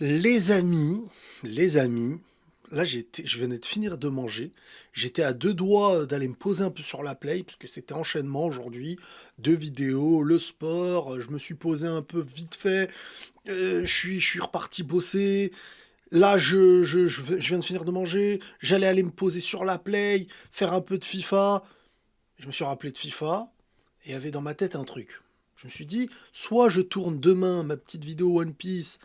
Les amis, là je venais de finir de manger. J'étais à deux doigts d'aller me poser un peu sur la play, parce que c'était enchaînement aujourd'hui, deux vidéos, le sport. Je me suis posé un peu vite fait. Je suis reparti bosser. Là, je viens de finir de manger. J'allais aller me poser sur la play, faire un peu de FIFA. Je me suis rappelé de FIFA et il y avait dans ma tête un truc. Je me suis dit, soit je tourne demain ma petite vidéo One Piece,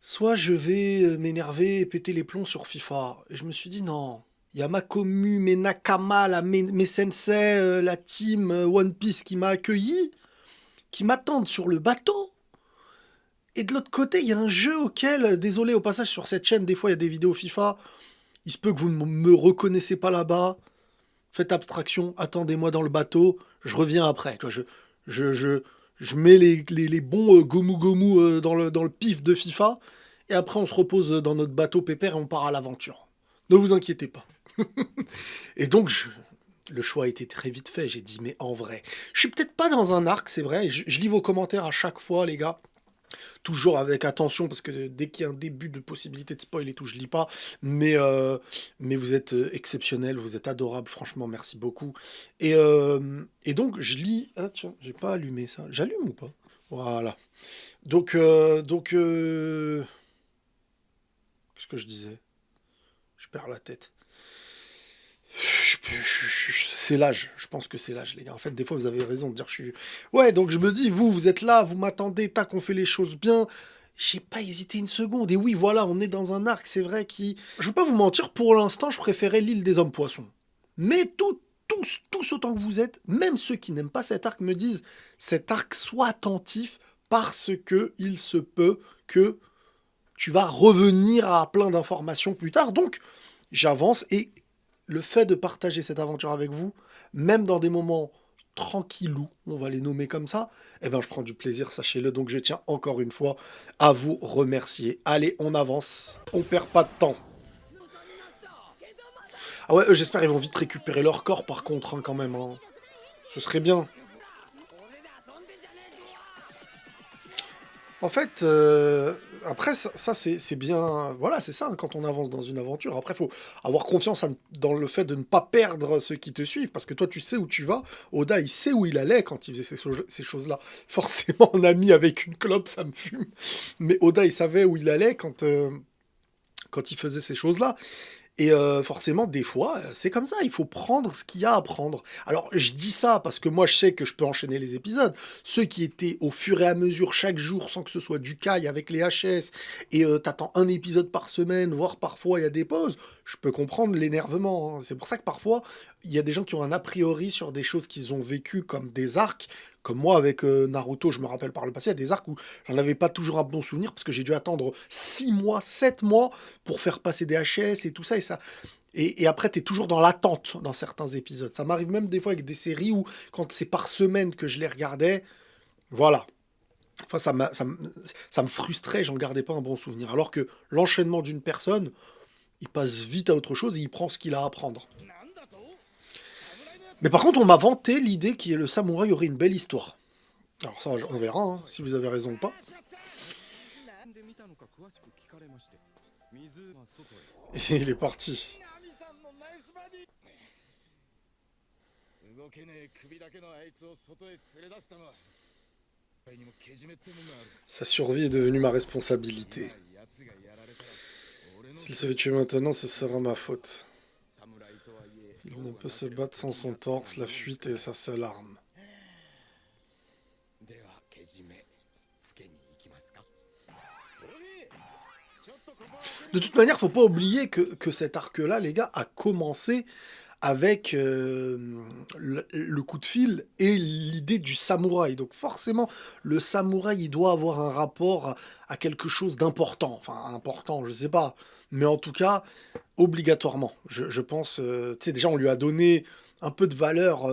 soit je vais m'énerver et péter les plombs sur FIFA. Et je me suis dit non. Il y a ma commu, mes nakama, mes sensei, la team One Piece qui m'a accueilli, qui m'attendent sur le bateau. Et de l'autre côté, il y a un jeu auquel, désolé au passage sur cette chaîne, des fois il y a des vidéos FIFA. Il se peut que vous ne me reconnaissez pas là-bas. Faites abstraction, attendez-moi dans le bateau, je reviens après. Tu vois, je, je, je mets les bons gomu gomu dans le pif de FIFA, et après on se repose dans notre bateau pépère et on part à l'aventure. Ne vous inquiétez pas. Et donc, le choix a été très vite fait. J'ai dit, mais en vrai, je suis peut-être pas dans un arc, c'est vrai. Je lis vos commentaires à chaque fois, les gars. Toujours avec attention, parce que dès qu'il y a un début de possibilité de spoil et tout, je lis pas. Mais, euh, mais vous êtes exceptionnels, vous êtes adorables, franchement, merci beaucoup. Et donc, je lis. Ah, tiens, j'ai pas allumé ça. J'allume ou pas? Voilà. Donc, qu'est-ce que je disais? Je perds la tête. C'est l'âge, je pense que c'est l'âge, les gars. En fait, des fois, vous avez raison de dire je suis. Ouais, donc je me dis, vous êtes là, vous m'attendez, tac, on fait les choses bien. J'ai pas hésité une seconde. Et oui, voilà, on est dans un arc, c'est vrai qui. Je vais pas vous mentir, pour l'instant, je préférais l'île des hommes poissons. Mais tous autant que vous êtes, même ceux qui n'aiment pas cet arc me disent cet arc, sois attentif parce que il se peut que tu vas revenir à plein d'informations plus tard. Donc, j'avance et le fait de partager cette aventure avec vous, même dans des moments tranquillous, on va les nommer comme ça, eh ben je prends du plaisir, sachez-le. Donc je tiens encore une fois à vous remercier. Allez, on avance, on perd pas de temps. Ah ouais, j'espère qu'ils vont vite récupérer leur corps par contre, hein, quand même, hein. Ce serait bien. En fait, après, ça, c'est bien. Voilà, c'est ça, hein, quand on avance dans une aventure. Après, il faut avoir confiance dans le fait de ne pas perdre ceux qui te suivent, parce que toi, tu sais où tu vas. Oda, il sait où il allait quand il faisait ces choses-là. Forcément, un ami avec une clope, ça me fume. Mais Oda, il savait où il allait quand il faisait ces choses-là. Et forcément, des fois, c'est comme ça, il faut prendre ce qu'il y a à prendre. Alors, je dis ça parce que moi, je sais que je peux enchaîner les épisodes. Ceux qui étaient au fur et à mesure, chaque jour, sans que ce soit du caille avec les HS, et t'attends un épisode par semaine, voire parfois il y a des pauses, je peux comprendre l'énervement, hein. C'est pour ça que parfois, il y a des gens qui ont un a priori sur des choses qu'ils ont vécues comme des arcs. Comme moi, avec Naruto, je me rappelle par le passé, il y a des arcs où j'en avais pas toujours un bon souvenir parce que j'ai dû attendre 6 mois, 7 mois pour faire passer des HS et tout ça. Et après, tu es toujours dans l'attente dans certains épisodes. Ça m'arrive même des fois avec des séries où, quand c'est par semaine que je les regardais, voilà. Enfin, ça me frustrait, j'en gardais pas un bon souvenir. Alors que l'enchaînement d'une personne, il passe vite à autre chose et il prend ce qu'il a à apprendre. Mais par contre, on m'a vanté l'idée que le samouraï aurait une belle histoire. Alors ça, on verra, hein, si vous avez raison ou pas. Et il est parti. Sa survie est devenue ma responsabilité. S'il se fait tuer maintenant, ce sera ma faute. Il ne peut se battre sans son torse, la fuite est sa seule arme. De toute manière, faut pas oublier que cet arc-là, les gars, a commencé avec le coup de fil et l'idée du samouraï. Donc forcément, le samouraï, il doit avoir un rapport à quelque chose d'important. Enfin, important, je sais pas. Mais en tout cas, obligatoirement. Je pense, tu sais, déjà, on lui a donné un peu de valeur,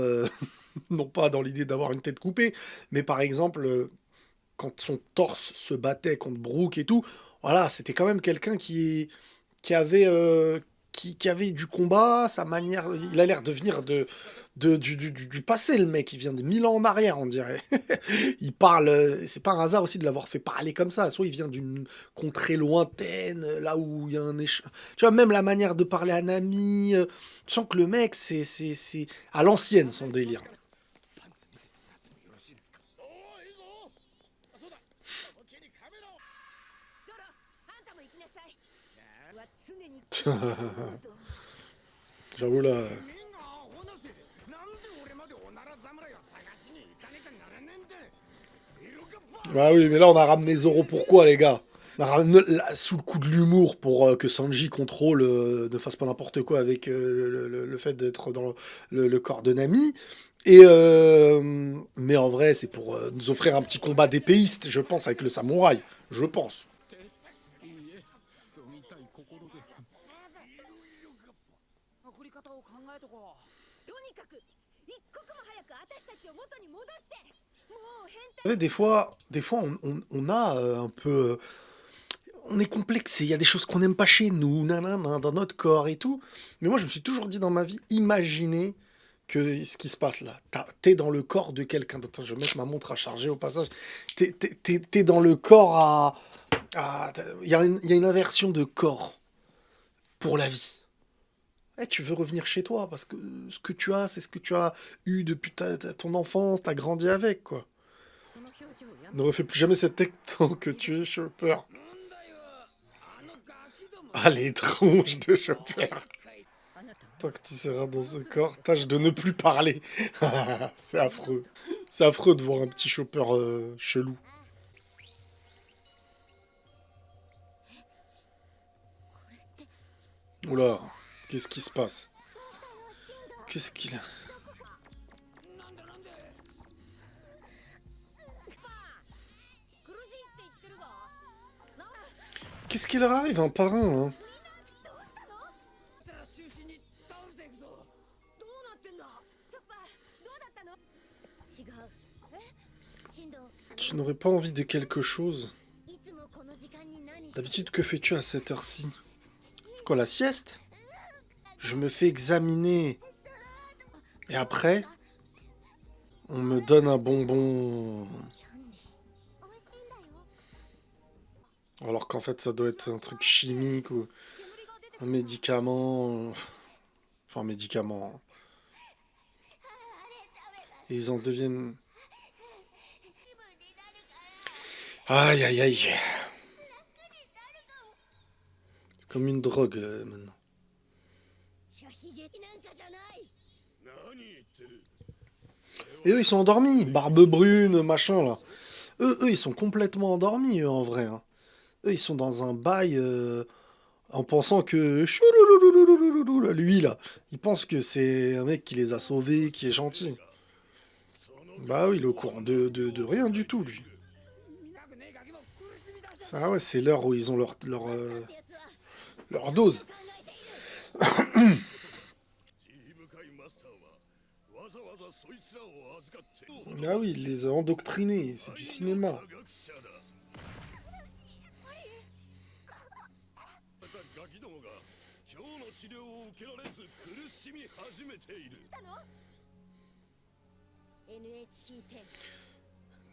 non pas dans l'idée d'avoir une tête coupée, mais par exemple, quand son torse se battait contre Brook et tout, voilà, c'était quand même quelqu'un qui avait, qui avait du combat, sa manière. Il a l'air de venir du passé, le mec. Il vient de 1000 ans en arrière, on dirait. Il parle. C'est pas un hasard aussi de l'avoir fait parler comme ça. Soit il vient d'une contrée lointaine, là où il y a un échange. Tu vois, même la manière de parler à Nami. Tu sens que le mec, c'est à l'ancienne son délire. J'avoue là. Bah oui, mais là on a ramené Zoro pourquoi les gars? On a ramené sous le coup de l'humour pour que Sanji contrôle, ne fasse pas n'importe quoi avec le fait d'être dans le corps de Nami. Mais en vrai, c'est pour nous offrir un petit combat d'épéiste, je pense, avec le samouraï. Je pense. Vous savez, des fois on a un peu. On est complexé, il y a des choses qu'on n'aime pas chez nous, nanana, dans notre corps et tout. Mais moi, je me suis toujours dit dans ma vie, imaginez que ce qui se passe là. T'es dans le corps de quelqu'un. Attends, je vais mettre ma montre à charger au passage. T'es dans le corps il y a une inversion de corps pour la vie. Eh, tu veux revenir chez toi parce que ce que tu as, c'est ce que tu as eu depuis ton enfance, t'as grandi avec, quoi. Ne refais plus jamais cette tech tant que tu es Chopper. Ah, les tronches de Chopper. Tant que tu seras dans ce corps, tâche de ne plus parler. C'est affreux. C'est affreux de voir un petit Chopper chelou. Oula, qu'est-ce qui se passe? Qu'est-ce qu'il a? Qu'est-ce qui leur arrive un par un, hein? Tu n'aurais pas envie de quelque chose? D'habitude, que fais-tu à cette heure-ci? C'est quoi, la sieste? Je me fais examiner. Et après, on me donne un bonbon. Alors qu'en fait, ça doit être un truc chimique ou un médicament. Enfin, un médicament. Et ils en deviennent. Aïe, aïe, aïe. C'est comme une drogue maintenant. Et eux, ils sont endormis. Barbe brune, machin, là. Eux, ils sont complètement endormis, eux, en vrai, hein. Eux, ils sont dans un bail en pensant que... Chouloulouloulouloulou, là, lui, là, il pense que c'est un mec qui les a sauvés, qui est gentil. Bah oui, il est au courant de rien du tout, lui. Ça, ouais, c'est l'heure où ils ont leur dose. Ah oui, il les a endoctrinés, c'est du cinéma.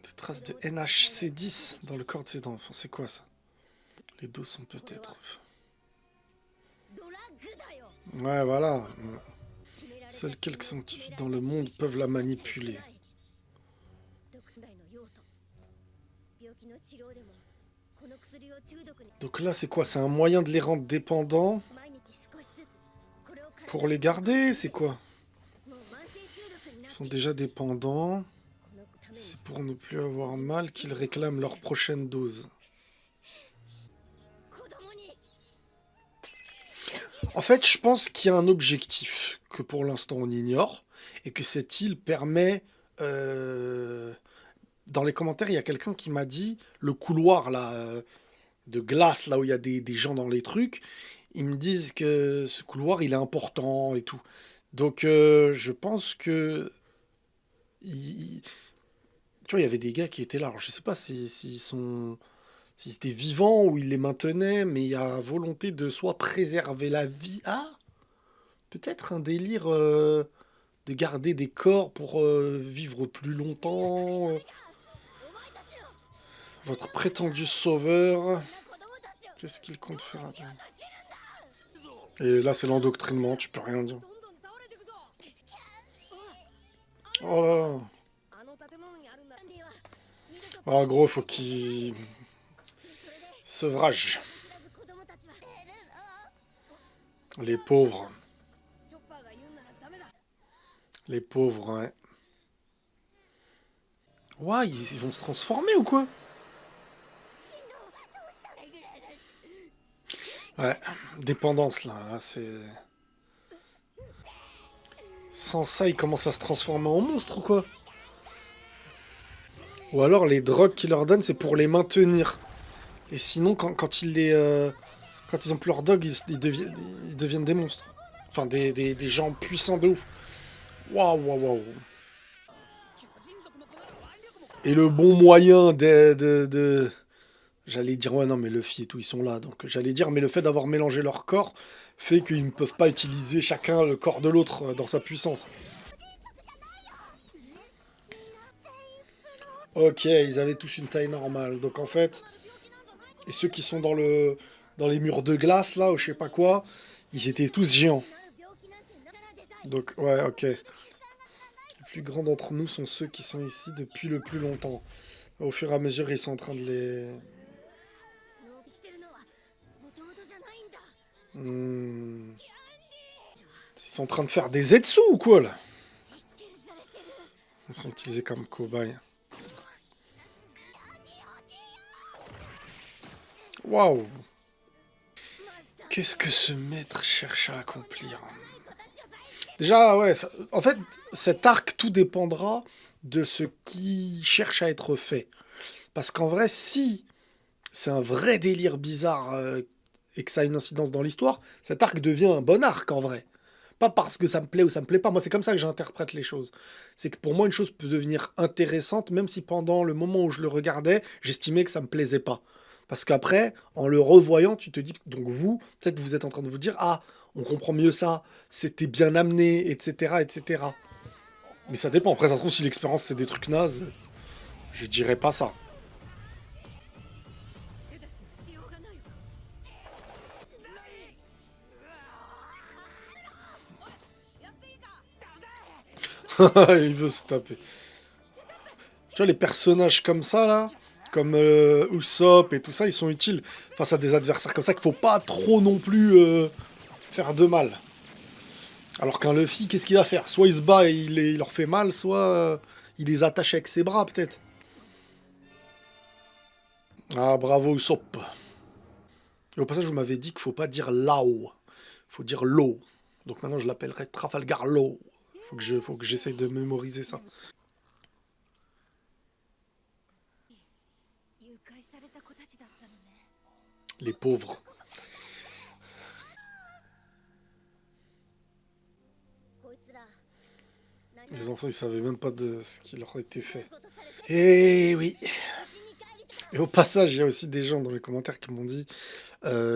Des traces de NHC10 dans le corps de ses enfants, c'est quoi ça? Les doses sont peut-être... Ouais, voilà. Seuls quelques scientifiques dans le monde peuvent la manipuler. Donc là, c'est quoi? C'est un moyen de les rendre dépendants pour les garder? C'est quoi? Ils sont déjà dépendants. C'est pour ne plus avoir mal qu'ils réclament leur prochaine dose. En fait, je pense qu'il y a un objectif que pour l'instant on ignore et que cette île permet. Dans les commentaires, il y a quelqu'un qui m'a dit le couloir là de glace là où il y a des gens dans les trucs. Ils me disent que ce couloir il est important et tout. Donc je pense que tu vois, il y avait des gars qui étaient là. Alors, je sais pas s'ils sont S'ils étaient vivants ou ils les maintenaient, mais il y a volonté de soit préserver la vie. Ah, peut-être un délire de garder des corps pour vivre plus longtemps. Votre prétendu sauveur, qu'est-ce qu'il compte faire là? Et là, c'est l'endoctrinement, tu peux rien dire. Oh là là. En gros, faut qu'il... Sevrage. Les pauvres. Les pauvres, ouais. Ouais, ils vont se transformer ou quoi? Ouais, dépendance là, là c'est... Sans ça, ils commencent à se transformer en monstres ou quoi? Ou alors les drogues qu'ils leur donnent, c'est pour les maintenir. Et sinon, quand ils les... quand ils ont plus leur dog, ils deviennent des monstres. Enfin, des gens puissants de ouf. Waouh, waouh, waouh. Et le bon moyen J'allais dire, ouais, non, mais Luffy et tout, ils sont là. Donc j'allais dire, mais le fait d'avoir mélangé leur corps fait qu'ils ne peuvent pas utiliser chacun le corps de l'autre dans sa puissance. Ok, ils avaient tous une taille normale. Donc en fait, et ceux qui sont dans les murs de glace, là, ou je sais pas quoi, ils étaient tous géants. Donc, ouais, ok. Les plus grands d'entre nous sont ceux qui sont ici depuis le plus longtemps. Au fur et à mesure, ils sont en train de les... Hmm. Ils sont en train de faire des Zetsu ou quoi, là? Ils sont utilisés comme cobayes. Waouh! Qu'est-ce que ce maître cherche à accomplir? Déjà, ouais, en fait, cet arc, tout dépendra de ce qui cherche à être fait. Parce qu'en vrai, si c'est un vrai délire bizarre et que ça a une incidence dans l'histoire, cet arc devient un bon arc en vrai. Pas parce que ça me plaît ou ça me plaît pas. Moi, c'est comme ça que j'interprète les choses. C'est que pour moi, une chose peut devenir intéressante, même si pendant le moment où je le regardais, j'estimais que ça me plaisait pas. Parce qu'après, en le revoyant, tu te dis, donc vous, peut-être vous êtes en train de vous dire, ah, on comprend mieux ça, c'était bien amené, etc., etc. Mais ça dépend. Après, ça se trouve, si l'expérience c'est des trucs nazes, je dirais pas ça. Il veut se taper. Tu vois, les personnages comme ça, là, comme Usopp et tout ça, ils sont utiles face à des adversaires comme ça qu'il faut pas trop non plus faire de mal. Alors qu'un Luffy, qu'est-ce qu'il va faire? Soit il se bat et il leur fait mal, soit il les attache avec ses bras, peut-être. Ah, bravo Usopp. Et au passage, vous m'avez dit qu'il faut pas dire Lao. Il faut dire Law. Donc maintenant, je l'appellerai Trafalgar Law. Faut que j'essaye de mémoriser ça. Les pauvres. Les enfants, ils savaient même pas de ce qui leur a été fait. Eh oui. Et au passage, il y a aussi des gens dans les commentaires qui m'ont dit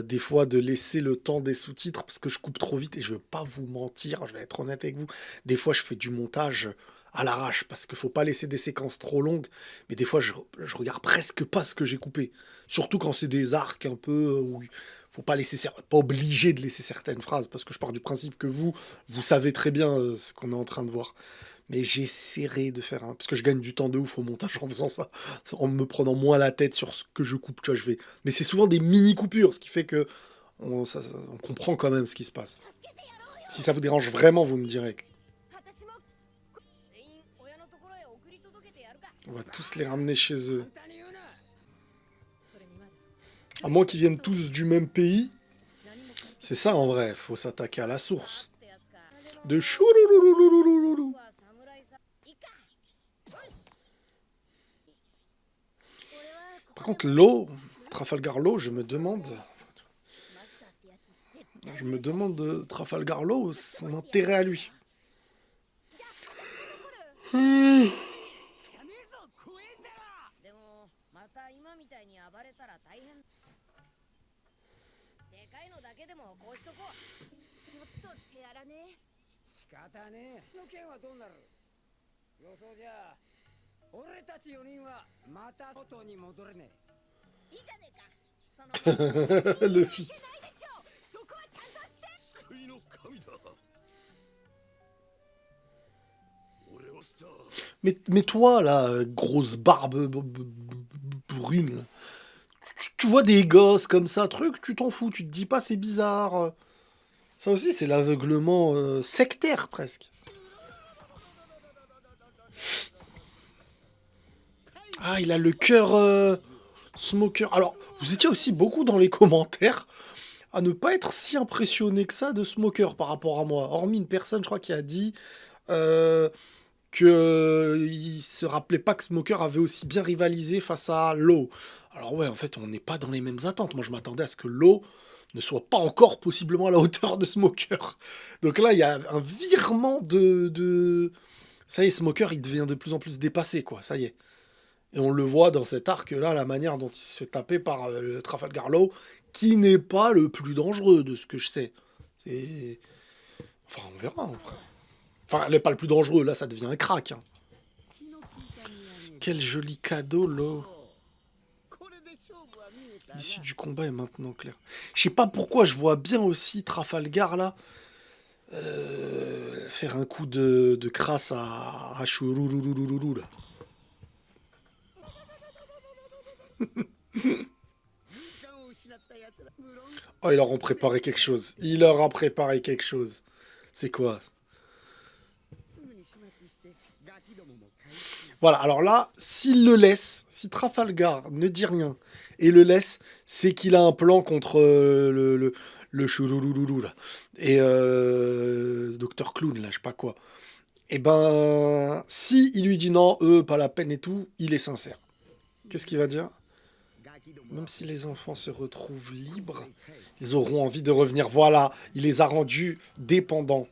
des fois de laisser le temps des sous-titres parce que je coupe trop vite et je veux pas vous mentir, je vais être honnête avec vous. Des fois, je fais du montage à l'arrache parce qu'il faut pas laisser des séquences trop longues. Mais des fois, je regarde presque pas ce que j'ai coupé. Surtout quand c'est des arcs un peu où il faut pas laisser, pas obligé de laisser certaines phrases parce que je pars du principe que vous savez très bien ce qu'on est en train de voir. Mais j'essaierai de faire un... Parce que je gagne du temps de ouf au montage en faisant ça. En me prenant moins la tête sur ce que je coupe. Tu vois, je vais... Mais c'est souvent des mini-coupures, ce qui fait que on comprend quand même ce qui se passe. Si ça vous dérange vraiment, vous me direz. On va tous les ramener chez eux. À moins qu'ils viennent tous du même pays. C'est ça en vrai, faut s'attaquer à la source. De chouloulouloulouloulou. Par contre, l'eau, Trafalgar Law, je me demande Trafalgar Law, son intérêt à lui. Luffy. Mais toi, là, grosse barbe brune, là, tu vois des gosses comme ça, truc, tu t'en fous, tu te dis pas c'est bizarre. Ça aussi, c'est l'aveuglement sectaire, presque. Ah, il a le cœur smoker. Alors, vous étiez aussi beaucoup dans les commentaires à ne pas être si impressionné que ça de Smoker par rapport à moi. Hormis une personne, je crois, qui a dit euh, qu'il se rappelait pas que Smoker avait aussi bien rivalisé face à Low. Alors ouais, en fait, on n'est pas dans les mêmes attentes. Moi, je m'attendais à ce que Low ne soit pas encore possiblement à la hauteur de Smoker. Donc là, il y a un virement de... Ça y est, Smoker, il devient de plus en plus dépassé, quoi. Ça y est. Et on le voit dans cet arc-là, la manière dont il se fait taper par le Trafalgar Law, qui n'est pas le plus dangereux de ce que je sais. C'est... Enfin, on verra après. Enfin, elle n'est pas le plus dangereux, là ça devient un crack. Hein. Quel joli cadeau, Law. L'issue du combat est maintenant claire. Je sais pas pourquoi, je vois bien aussi Trafalgar là faire un coup de crasse à Shurururururu là. Oh, ils leur ont préparé quelque chose. Il leur a préparé quelque chose. C'est quoi? Voilà, alors là, s'il le laisse, si Trafalgar ne dit rien et le laisse, c'est qu'il a un plan contre le chouloulouloulou, là. Et Docteur Clown, là, je sais pas quoi. Et ben, si il lui dit non, eux, pas la peine et tout, il est sincère. Qu'est-ce qu'il va dire? Même si les enfants se retrouvent libres, ils auront envie de revenir. Voilà, il les a rendus dépendants.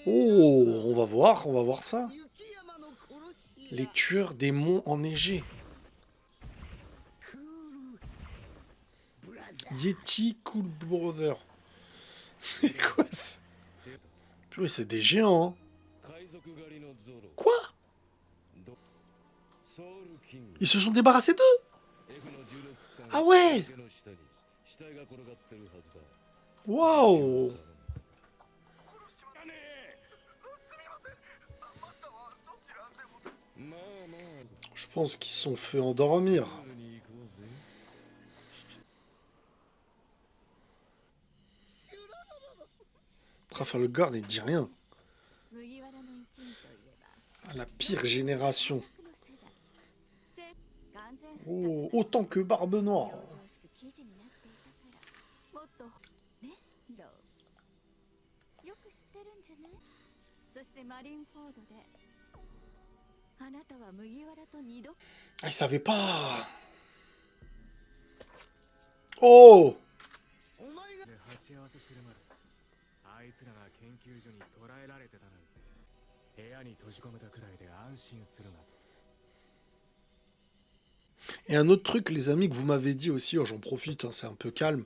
Oh, on va voir ça. Les tueurs des monts enneigés. Yeti Cool Brother. C'est quoi ça? Purée, c'est des géants, hein. Quoi? Ils se sont débarrassés d'eux? Ah ouais? Waouh! Je pense qu'ils se sont fait endormir. Trafalgar ne dit rien. La pire génération. Oh, autant que Barbe Noire. Ah, il savait pas. Oh! Et un autre truc, les amis, que vous m'avez dit aussi, oh, j'en profite, hein, c'est un peu calme.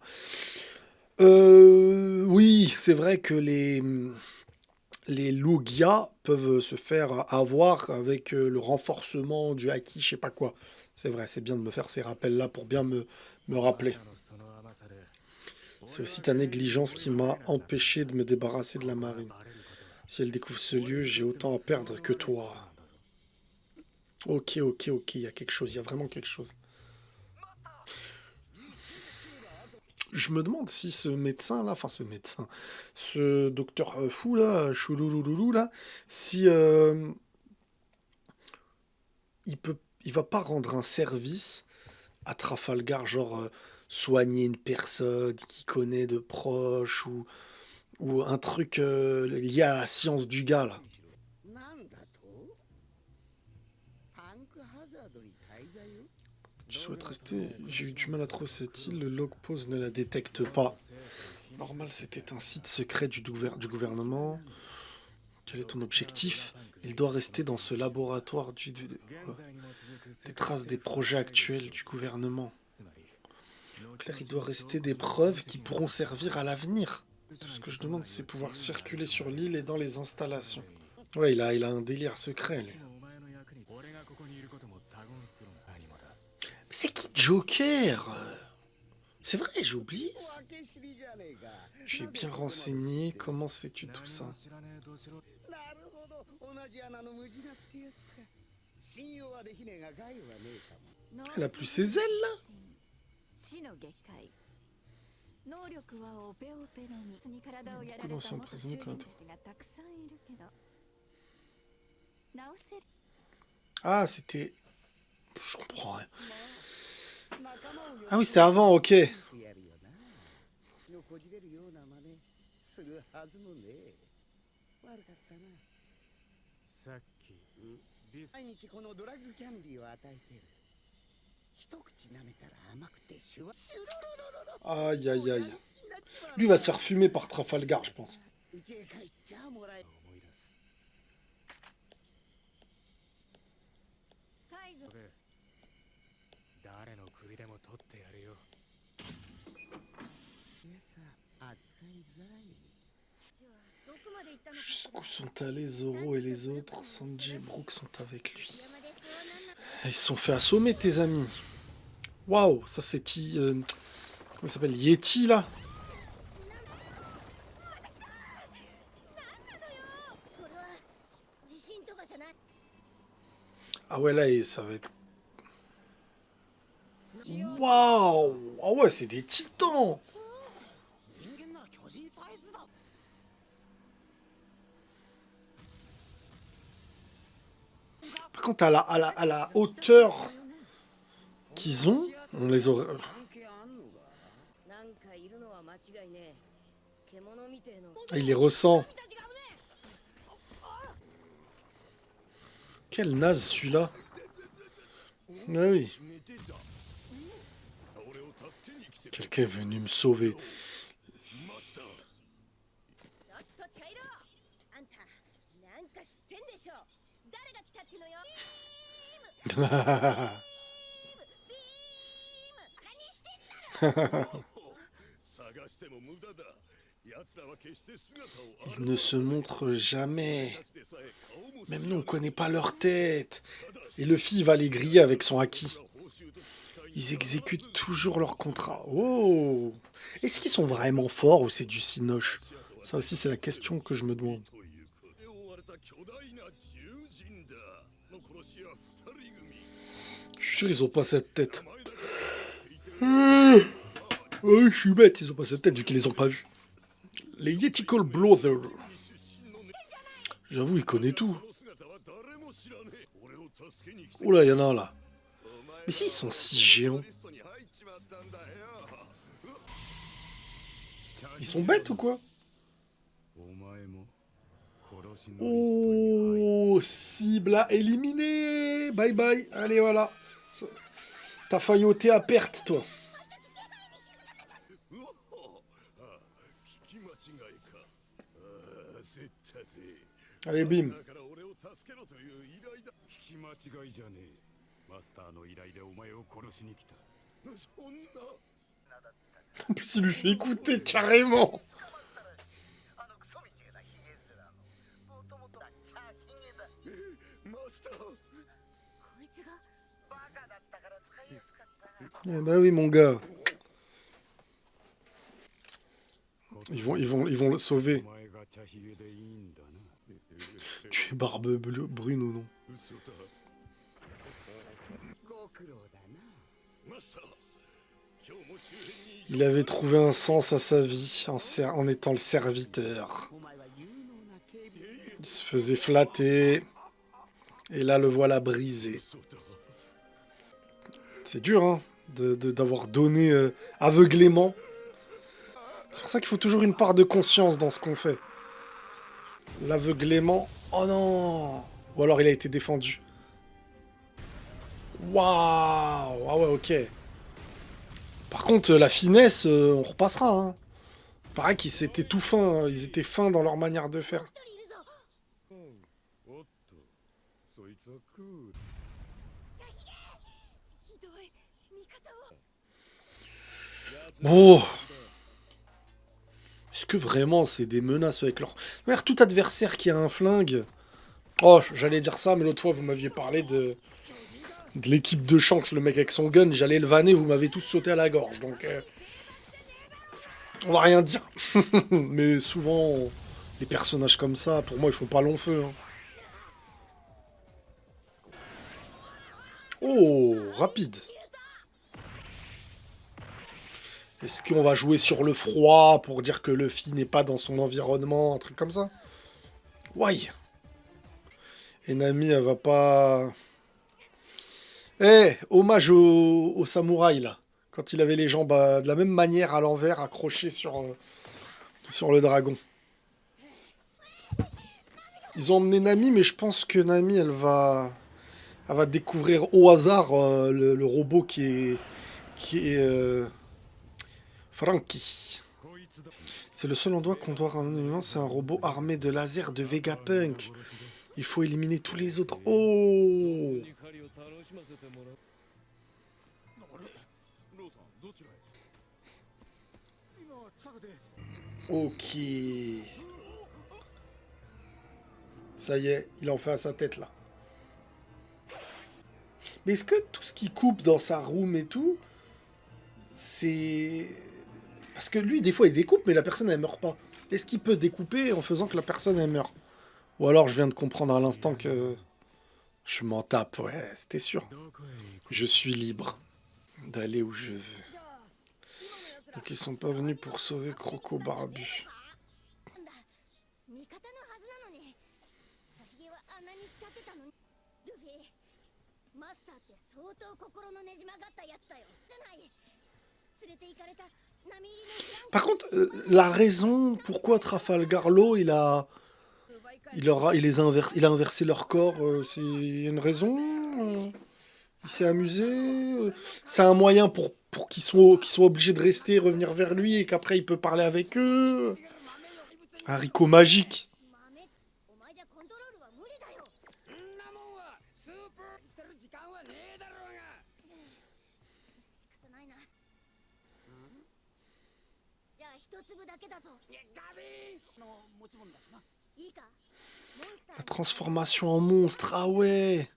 Oui, c'est vrai que les Lugia peuvent se faire avoir avec le renforcement du haki, je sais pas quoi. C'est vrai, c'est bien de me faire ces rappels-là pour bien me rappeler. C'est aussi ta négligence qui m'a empêché de me débarrasser de la marine. Si elle découvre ce lieu, j'ai autant à perdre que toi. Ok, ok, ok, il y a quelque chose, il y a vraiment quelque chose. Je me demande si ce médecin là, enfin ce médecin, ce docteur fou là, chouloulouloulou là, si il va pas rendre un service à Trafalgar, genre soigner une personne qui connaît de proches ou un truc lié à la science du gars là. Tu souhaites rester? J'ai eu du mal à trouver cette île, le log pose ne la détecte pas. Normal, c'était un site secret du gouvernement. Quel est ton objectif? Il doit rester dans ce laboratoire des traces des projets actuels du gouvernement. Claire, il doit rester des preuves qui pourront servir à l'avenir. Tout ce que je demande, c'est pouvoir circuler sur l'île et dans les installations. Ouais, il a un délire secret, lui. Mais c'est qui Joker? C'est vrai, j'ai oublié ça. Tu es bien renseigné, comment sais-tu tout ça? Elle a plus ses ailes, là? Beaucoup d'anciens prisonniers quand Ah, c'était... Je comprends rien. Ah oui, c'était avant, ok. Aïe, aïe, aïe. Lui va se faire fumer par Trafalgar, je pense. Jusqu'où sont allés Zoro et les autres? Sanji et Brook sont avec lui. Ils se sont fait assommer, tes amis. Waouh, ça c'est comment il s'appelle? Yeti, là? Ah ouais, là, ça va être... Waouh! Ah ouais, c'est des titans! Par contre, à la hauteur qu'ils ont, on les aurait... Ah, il les ressent. Quel naze, celui-là. Ah oui. Quelqu'un est venu me sauver. Ils ne se montrent jamais. Même nous, on connaît pas leur tête. Et Luffy va les griller avec son haki. Ils exécutent toujours leur contrat. Oh! Est-ce qu'ils sont vraiment forts ou c'est du cinoche? Ça aussi, c'est la question que je me demande. Je suis sûr ils ont pas cette tête. Oh, je suis bête, ils ont pas cette tête vu qu'ils les ont pas vus. Les Yetical Brother. J'avoue, il connaît tout. Oula, il y en a un là. Mais si, ils sont si géants. Ils sont bêtes ou quoi? Oh, cible à éliminer. Bye bye. Allez, voilà. T'as failloté à perte, toi. Allez, bim. En plus, il lui fait écouter carrément. Eh bah oui, mon gars. Ils vont le sauver. Tu es barbe brune ou non? Il avait trouvé un sens à sa vie en étant le serviteur. Il se faisait flatter. Et là, le voilà brisé. C'est dur, hein, d'avoir donné aveuglément. C'est pour ça qu'il faut toujours une part de conscience dans ce qu'on fait. L'aveuglément... Oh non! Ou alors il a été défendu. Waouh! Ah ouais, ok. Par contre, la finesse, on repassera. Hein. Pareil qu'ils étaient tout fins. Ils étaient fins dans leur manière de faire. Bon, est-ce que vraiment c'est des menaces avec leur... D'ailleurs, tout adversaire qui a un flingue... Oh, j'allais dire ça, mais l'autre fois, vous m'aviez parlé de l'équipe de Shanks, le mec avec son gun. J'allais le vanner, vous m'avez tous sauté à la gorge. Donc, on va rien dire. Mais souvent, les personnages comme ça, pour moi, ils font pas long feu. Hein. Oh, rapide. Est-ce qu'on va jouer sur le froid pour dire que Luffy n'est pas dans son environnement, un truc comme ça? Ouais. Et Nami, elle va pas... Eh, hommage au samouraï, là. Quand il avait les jambes de la même manière, à l'envers, accrochées sur le dragon. Ils ont emmené Nami, mais je pense que Nami, elle va découvrir au hasard le robot qui est Franky. C'est le seul endroit qu'on doit ramener. C'est un robot armé de lasers de Vegapunk. Il faut éliminer tous les autres. Oh! Ok. Ça y est, il en fait à sa tête là. Mais est-ce que tout ce qui coupe dans sa room et tout, c'est... Parce que lui, des fois, il découpe, mais la personne, elle meurt pas. Est-ce qu'il peut découper en faisant que la personne, elle meurt? Ou alors, je viens de comprendre à l'instant que je m'en tape. Ouais, c'était sûr. Je suis libre d'aller où je veux. Donc, ils sont pas venus pour sauver Croco Barbu. Par contre, la raison pourquoi Trafalgar Law, il a inversé leur corps, il y a une raison il s'est amusé c'est un moyen pour qu'ils soient obligés de rester, revenir vers lui et qu'après il peut parler avec eux. Un Rico magique. La transformation en monstre, ah ouais.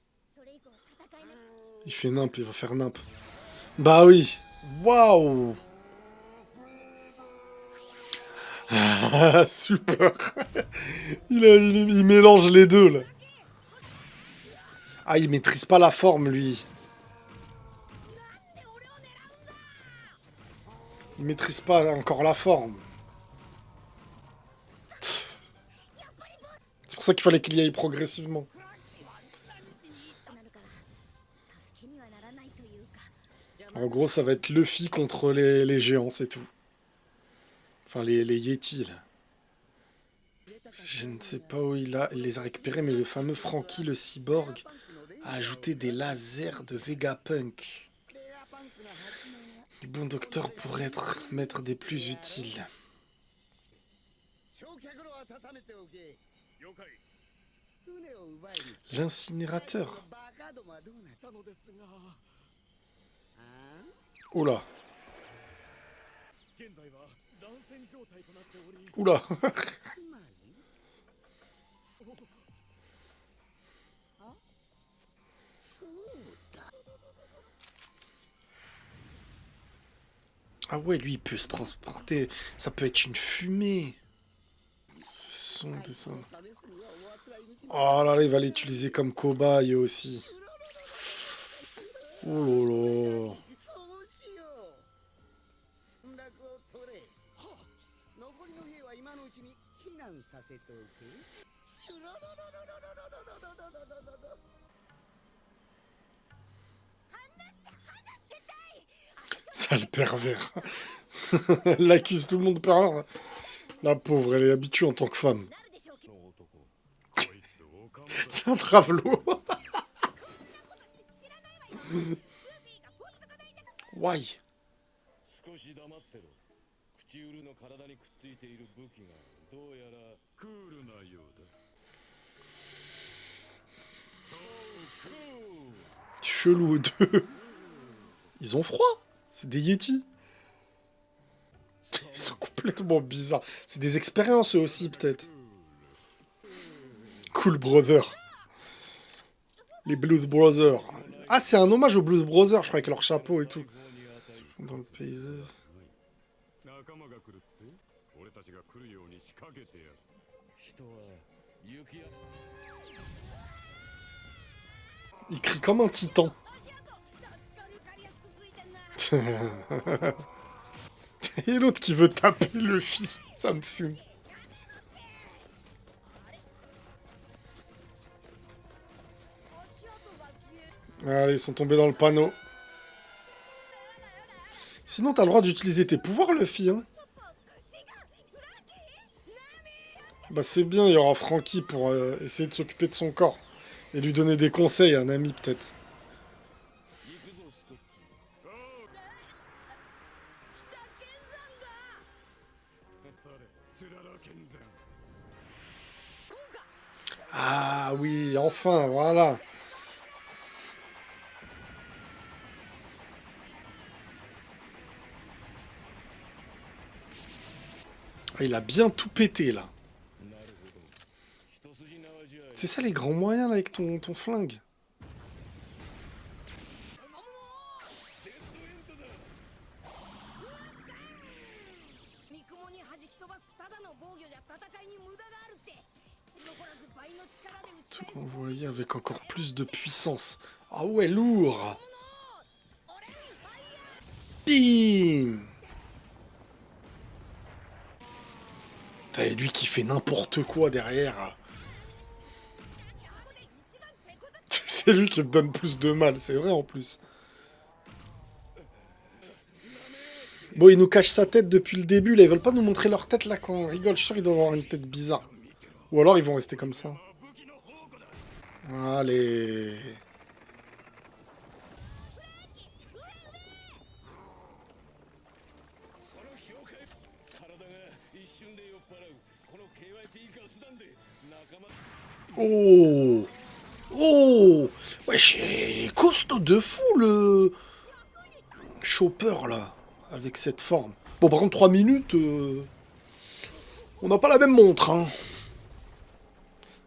Il fait nimp, il va faire nimp. Bah oui. Waouh. Super. Il mélange les deux là. Ah, il maîtrise pas la forme lui. Il maîtrise pas encore la forme. C'est pour ça qu'il fallait qu'il y aille progressivement. En gros, ça va être Luffy contre les géants, c'est tout. Enfin, les Yetis, là. Je ne sais pas où il les a récupérés, mais le fameux Franky, le cyborg, a ajouté des lasers de Vegapunk. Le bon docteur pourrait être maître des plus utiles. L'incinérateur. Oula. Oula. Ah ouais, lui, il peut se transporter. Ça peut être une fumée. Son dessin. Oh là là, il va l'utiliser comme cobaye aussi. Oh là là. Sale pervers. Elle accuse tout le monde de pervers. La pauvre, elle est habituée en tant que femme. C'est un travelot. Why? Chelou, deux. Ils ont froid. C'est des Yétis. Ils sont complètement bizarres. C'est des expériences eux aussi, peut-être. Cool Brother. Les Blues Brothers. Ah, c'est un hommage aux Blues Brothers, je crois, avec leur chapeau et tout. Dans le paysage. Il crie comme un titan. Et l'autre qui veut taper Luffy, ça me fume. Allez, ils sont tombés dans le panneau. Sinon, t'as le droit d'utiliser tes pouvoirs, Luffy, hein. Bah c'est bien, il y aura Franky pour essayer de s'occuper de son corps. Et lui donner des conseils, un ami peut-être. Ah oui, enfin, voilà. Ah, il a bien tout pété, là. C'est ça les grands moyens, là, avec ton flingue. Tout envoyé avec encore plus de puissance. Ah ouais, lourd. Bim. T'as lui qui fait n'importe quoi derrière. C'est lui qui me donne plus de mal, c'est vrai en plus. Bon, ils nous cachent sa tête depuis le début, là. Ils veulent pas nous montrer leur tête, là, quand on rigole. Je suis sûr qu'ils doivent avoir une tête bizarre. Ou alors, ils vont rester comme ça. Allez. Oh. Oh. Wesh, costaud de fou, le Chopper, là. Avec cette forme. Bon, par contre, 3 minutes... on n'a pas la même montre, hein.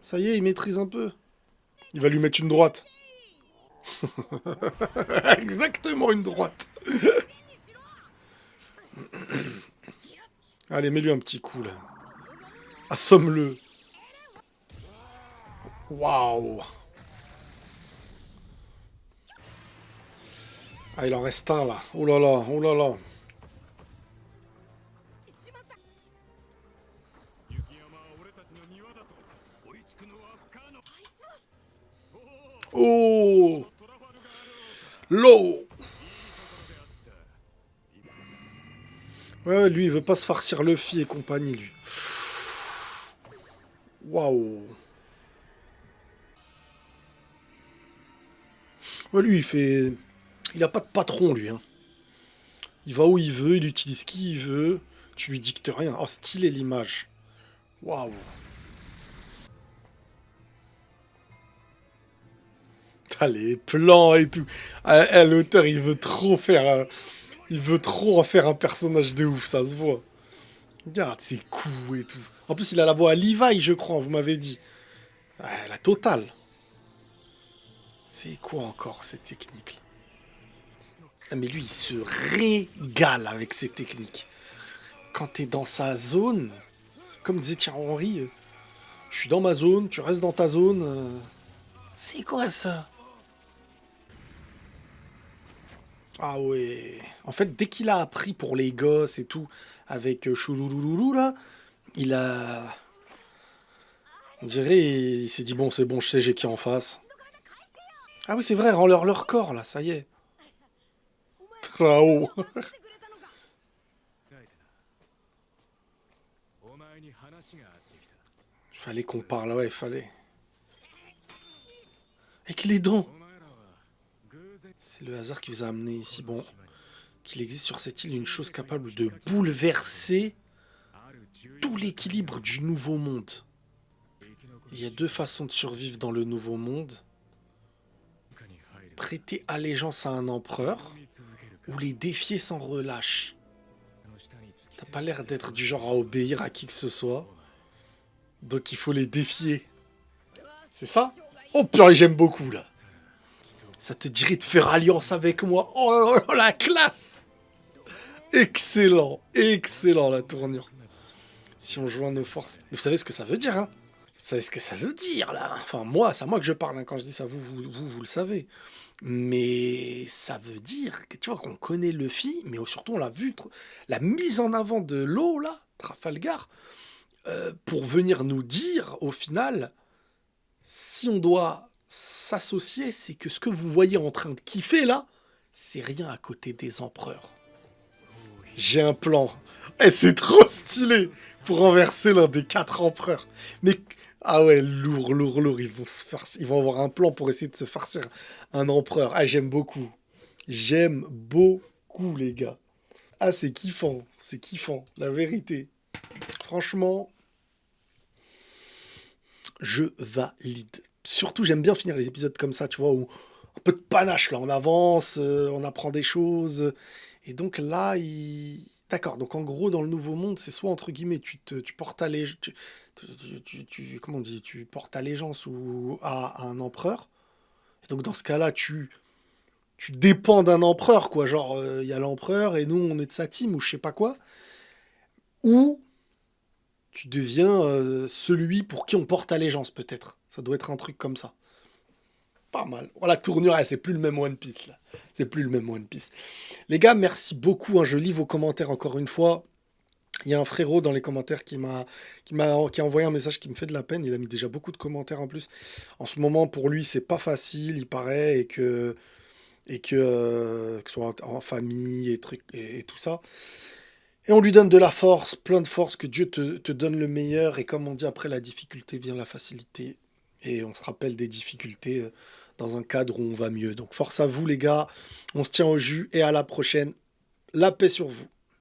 Ça y est, il maîtrise un peu. Il va lui mettre une droite. Exactement une droite. Allez, mets-lui un petit coup, là. Assomme-le. Waouh. Ah, il en reste un, là. Oh là là, oh là là. Oh. L'eau. Ouais, lui, il veut pas se farcir Luffy et compagnie, lui. Waouh. Ouais, lui, il fait... Il a pas de patron, lui, hein. Il va où il veut, il utilise qui il veut. Tu lui dictes rien. Oh, stylé l'image. Waouh. Ah, les plans et tout. Ah, l'auteur, il veut trop faire... il veut trop en faire un personnage de ouf, ça se voit. Regarde ses coups et tout. En plus, il a la voix à Levi, je crois, vous m'avez dit. Ah, la totale. C'est quoi encore, ces techniques-là? Ah, mais lui, il se régale avec ses techniques. Quand t'es dans sa zone, comme disait Thierry Henry, je suis dans ma zone, tu restes dans ta zone. C'est quoi ça? Ah ouais. En fait, dès qu'il a appris pour les gosses et tout, avec Choulouloulou là, il a... On dirait, il s'est dit, bon, c'est bon, je sais, j'ai qui en face. Ah oui, c'est vrai, rends-leur leur corps, là, ça y est. Trao. Fallait qu'on parle, ouais, fallait. Avec les dents. C'est le hasard qui vous a amené ici. Bon, qu'il existe sur cette île une chose capable de bouleverser tout l'équilibre du nouveau monde. Il y a deux façons de survivre dans le nouveau monde. Prêter allégeance à un empereur ou les défier sans relâche. T'as pas l'air d'être du genre à obéir à qui que ce soit. Donc il faut les défier. C'est ça? Oh purée, j'aime beaucoup là. Ça te dirait de faire alliance avec moi? Oh la classe! Excellent, excellent la tournure. Si on joint nos forces. Vous savez ce que ça veut dire, hein? Vous savez ce que ça veut dire là? Enfin moi, c'est à moi que je parle hein, quand je dis ça, vous le savez. Mais ça veut dire que tu vois qu'on connaît Luffy, mais surtout on l'a vu, la mise en avant de l'eau là, Trafalgar, pour venir nous dire au final, si on doit s'associer, c'est que ce que vous voyez en train de kiffer là, c'est rien à côté des empereurs. J'ai un plan. Et c'est trop stylé pour renverser l'un des 4 empereurs. Mais ah ouais, lourd, lourd, lourd. Ils vont avoir un plan pour essayer de se farcir un empereur. Ah, j'aime beaucoup. J'aime beaucoup, les gars. Ah, c'est kiffant, la vérité. Franchement, je valide. Surtout, j'aime bien finir les épisodes comme ça, tu vois, où un peu de panache, là, on avance, on apprend des choses. Et donc là, d'accord, donc en gros, dans le Nouveau Monde, c'est soit, entre guillemets, tu portes allégeance, comment on dit, tu portes allégeance à un empereur. Et donc dans ce cas-là, tu dépends d'un empereur, quoi. Genre, il y a l'empereur et nous, on est de sa team ou je sais pas quoi. Ou tu deviens celui pour qui on porte allégeance, peut-être. Ça doit être un truc comme ça. Pas mal. Voilà, tournure, c'est plus le même One Piece, là. C'est plus le même One Piece. Les gars, merci beaucoup, hein. Je lis vos commentaires encore une fois. Il y a un frérot dans les commentaires qui a envoyé un message qui me fait de la peine. Il a mis déjà beaucoup de commentaires en plus. En ce moment, pour lui, c'est pas facile, il paraît, que ce soit en famille et tout ça. Et on lui donne de la force, plein de force, que Dieu te donne le meilleur. Et comme on dit, après la difficulté vient la facilité. Et on se rappelle des difficultés dans un cadre où on va mieux. Donc force à vous les gars, on se tient au jus et à la prochaine. La paix sur vous.